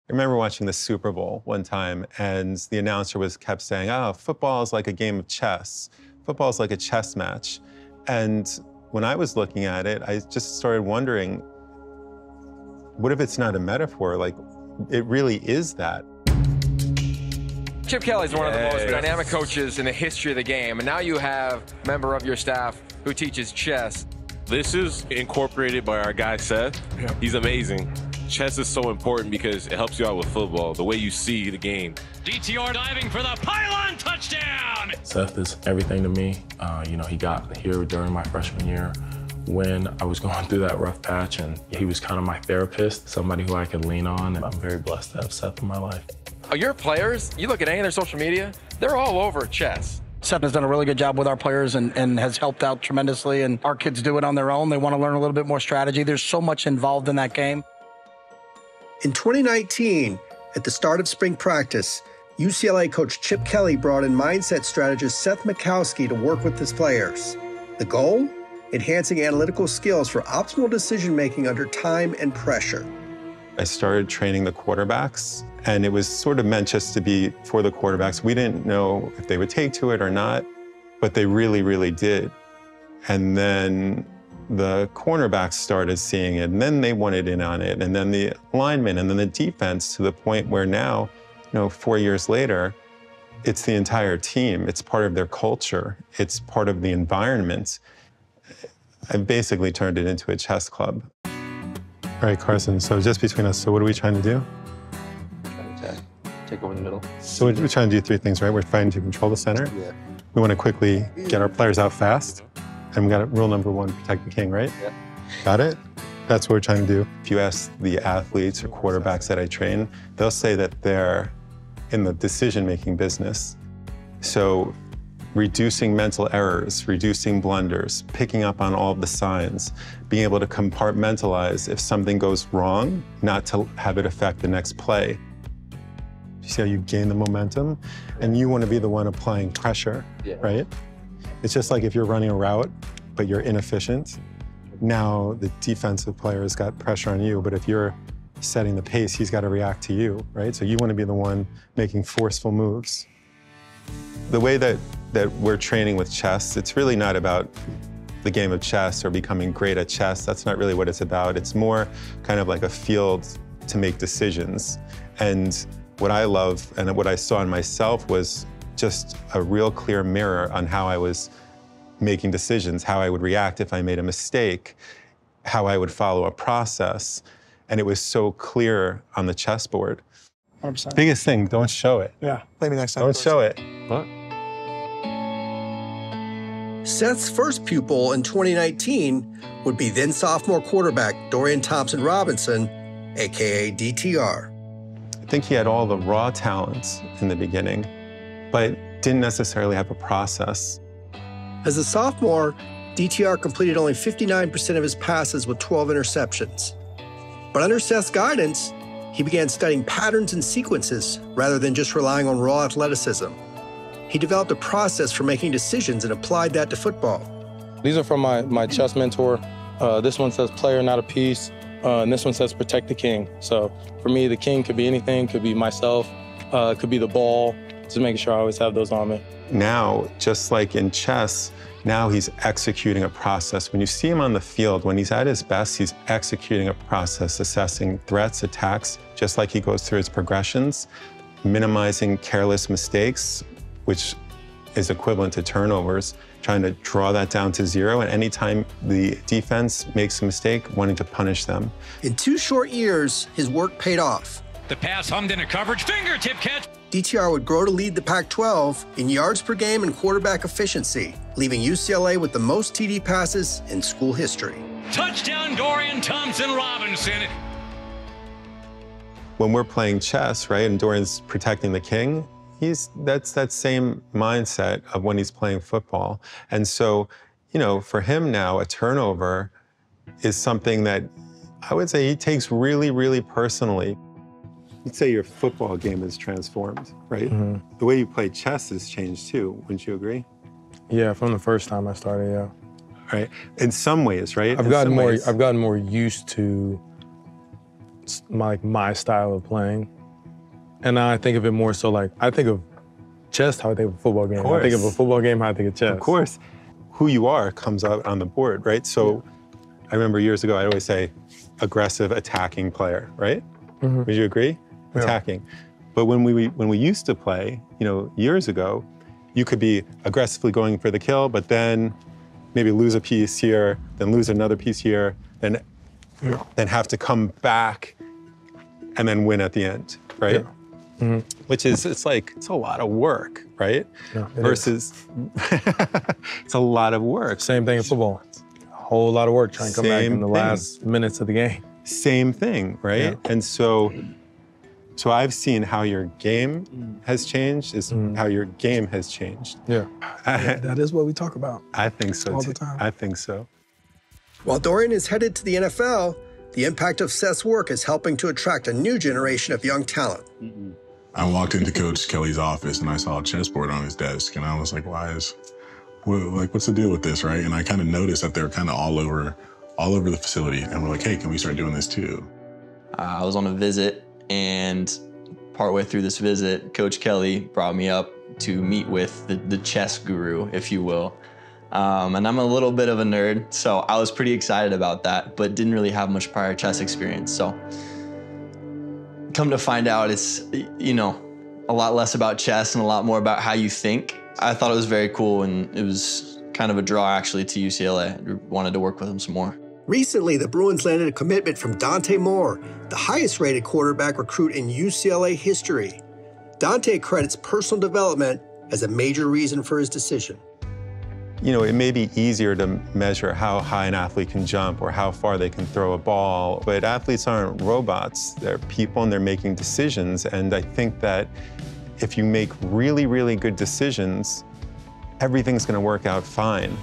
I remember watching the Super Bowl one time, and the announcer kept saying, "Oh, football is like a game of chess. Football is like a chess match." And when I was looking at it, I just started wondering, what if it's not a metaphor? Like, it really is that. Chip Kelly's one of the most dynamic coaches in the history of the game, and now you have a member of your staff who teaches chess. This is incorporated by our guy, Seth. Yeah. He's amazing. Chess is so important because it helps you out with football, the way you see the game. DTR diving for the pylon touchdown! Seth is everything to me. He got here during my freshman year when I was going through that rough patch, and he was kind of my therapist, somebody who I could lean on, and I'm very blessed to have Seth in my life. Your players, you look at any of their social media, they're all over chess. Seth has done a really good job with our players and has helped out tremendously, and our kids do it on their own. They want to learn a little bit more strategy. There's so much involved in that game. In 2019, at the start of spring practice, UCLA coach Chip Kelly brought in mindset strategist Seth Makowsky to work with his players. The goal? Enhancing analytical skills for optimal decision-making under time and pressure. I started training the quarterbacks, and it was sort of meant just to be for the quarterbacks. We didn't know if they would take to it or not, but they really, really did. And then the cornerbacks started seeing it, and then they wanted in on it, and then the linemen, and then the defense, to the point where now, 4 years later, it's the entire team. It's part of their culture. It's part of the environment. I've basically turned it into a chess club. All right, Carson, so just between us, so what are we trying to do? Trying to take over the middle. So we're trying to do three things, right? We're trying to control the center. Yeah. We want to quickly get our players out fast. And we got rule number one, protect the king, right? Yeah. Got it? That's what we're trying to do. If you ask the athletes or quarterbacks that I train, they'll say that they're in the decision-making business. So reducing mental errors, reducing blunders, picking up on all of the signs, being able to compartmentalize if something goes wrong, not to have it affect the next play. You see how you gain the momentum? And you want to be the one applying pressure, right? It's just like if you're running a route, but you're inefficient. Now the defensive player has got pressure on you, but if you're setting the pace, he's got to react to you, right? So you want to be the one making forceful moves. The way that we're training with chess, it's really not about the game of chess or becoming great at chess. That's not really what it's about. It's more kind of like a field to make decisions. And what I love and what I saw in myself was just a real clear mirror on how I was making decisions, how I would react if I made a mistake, how I would follow a process. And it was so clear on the chessboard. 100%. Biggest thing, don't show it. Yeah, maybe next time. Don't show it. What? Seth's first pupil in 2019 would be then sophomore quarterback Dorian Thompson-Robinson, aka DTR. I think he had all the raw talents in the beginning, but didn't necessarily have a process. As a sophomore, DTR completed only 59% of his passes with 12 interceptions. But under Seth's guidance, he began studying patterns and sequences rather than just relying on raw athleticism. He developed a process for making decisions and applied that to football. These are from my chess mentor. This one says player, not a piece. And this one says protect the king. So for me, the king could be anything, could be myself, could be the ball. Just making sure I always have those on me. Now, just like in chess, now he's executing a process. When you see him on the field, when he's at his best, he's executing a process, assessing threats, attacks, just like he goes through his progressions, minimizing careless mistakes, which is equivalent to turnovers, trying to draw that down to zero, and anytime the defense makes a mistake, wanting to punish them. In 2 short years, his work paid off. The pass hummed into coverage, fingertip catch. DTR would grow to lead the Pac-12 in yards per game and quarterback efficiency, leaving UCLA with the most TD passes in school history. Touchdown, Dorian Thompson-Robinson. When we're playing chess, right, and Dorian's protecting the king, that's that same mindset of when he's playing football. And so, for him now, a turnover is something that I would say he takes really, really personally. You'd say your football game is transformed, right? Mm-hmm. The way you play chess has changed too, wouldn't you agree? Yeah, from the first time I started, yeah. Right, in some ways, right? I've gotten more used to my style of playing. And now I think of it more so like, I think of chess how I think of a football game. I think of a football game how I think of chess. Of course. Who you are comes out on the board, right? So I remember years ago, I'd always say aggressive, attacking player, right? Would you agree? Yeah. Attacking. But when we used to play, years ago, you could be aggressively going for the kill, but then maybe lose a piece here, then lose another piece here, then have to come back and then win at the end, right? Yeah. Which is, it's a lot of work, right? Yeah, Versus, it's a lot of work. Same thing in football. A whole lot of work trying to come back in the last minutes of the game. Same thing, right? Yeah. And so I've seen how your game has changed, is how your game has changed. Yeah, that is what we talk about. I think so, all the time. I think so. While Dorian is headed to the NFL, the impact of Seth's work is helping to attract a new generation of young talent. I walked into Coach Kelly's office and I saw a chessboard on his desk, and I was like, what's the deal with this, right? And I kind of noticed that they're kind of all over the facility, and we're like, hey, can we start doing this too? I was on a visit, and partway through this visit, Coach Kelly brought me up to meet with the chess guru, if you will. And I'm a little bit of a nerd, so I was pretty excited about that, but didn't really have much prior chess experience. So come to find out, it's, a lot less about chess and a lot more about how you think. I thought it was very cool, and it was kind of a draw actually to UCLA. I wanted to work with him some more. Recently, the Bruins landed a commitment from Dante Moore, the highest-rated quarterback recruit in UCLA history. Dante credits personal development as a major reason for his decision. It may be easier to measure how high an athlete can jump or how far they can throw a ball, but athletes aren't robots. They're people, and they're making decisions. And I think that if you make really, really good decisions, everything's going to work out fine.